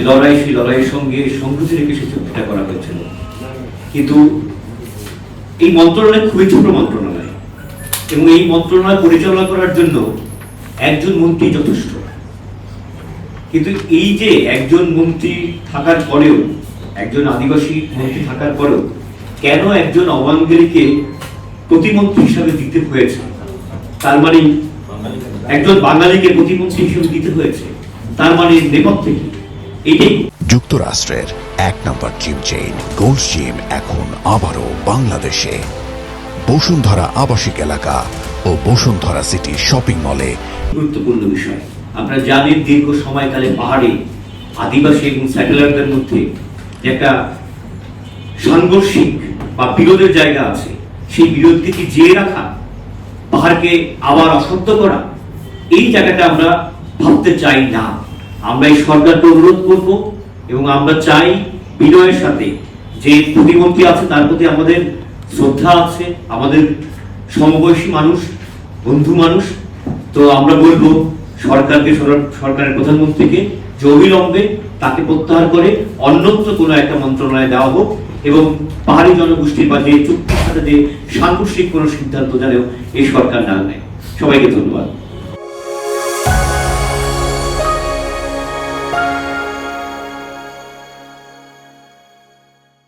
লড়াই, সেই লড়াইয়ের সঙ্গে সংহতি রেখে সেই চুক্তিটা করা হয়েছিল। কিন্তু এই মন্ত্রণালয় খুবই ছোট মন্ত্রণালয় এবং এই মন্ত্রণালয় পরিচালনা করার জন্য একজন মন্ত্রী যথেষ্ট। কিন্তু এই যে একজন মন্ত্রী থাকার পরেও, একজন আদিবাসী মন্ত্রী থাকার পরেও কেন একজন অবাঙালিকে প্রতিমন্ত্রী হিসাবে দিতে হয়েছে, তার মানে একজন বাঙালিকে প্রতিমন্ত্রী হিসেবে দিতে হয়েছে, তার মানে নেপথ্যে কি? এইটাই। যুক্তরাষ্ট্রের 1 নম্বর জিম চেইন গোল্ডস জিম এখন আবারও বাংলাদেশে। বসুন্ধরা আবাসিক এলাকা ও বসুন্ধরা সিটি শপিং মলে। গুরুত্বপূর্ণ বিষয়, আপনারা জানেন দীর্ঘ সময়কালে পাহাড়ে আদিবাসী এবং স্যাটেলাইটদের মধ্যে যে একটা সাংঘর্ষিক বা বিরোধের জায়গা আছে, সেই বিরোধকে কি জিয়ে রাখা, পাহাড়কে আবার অশব্দ করা, এই জায়গাটা আমরা ভাবতে চাই না। আমরা এই সরকারকে অনুরোধ করব এবং আমরা চাই বিনয়ের সাথে, যে প্রতিমন্ত্রী আছে তার প্রতি আমাদের শ্রদ্ধা আছে, আমাদের সমবয়সী মানুষ, বন্ধু মানুষ, তো আমরা বলবো সরকারকে, সরকারের প্রধানমন্ত্রীকে যে অবিলম্বে তাকে প্রত্যাহার করে অন্যত্র কোনো একটা মন্ত্রণালয়ে দেওয়া হোক এবং পাহাড়ি জনগোষ্ঠীর বা যে চুক্তির সাথে যে সাংঘর্ষিক কোনো সিদ্ধান্ত যেন এই সরকার না নেয়। সবাইকে ধন্যবাদ।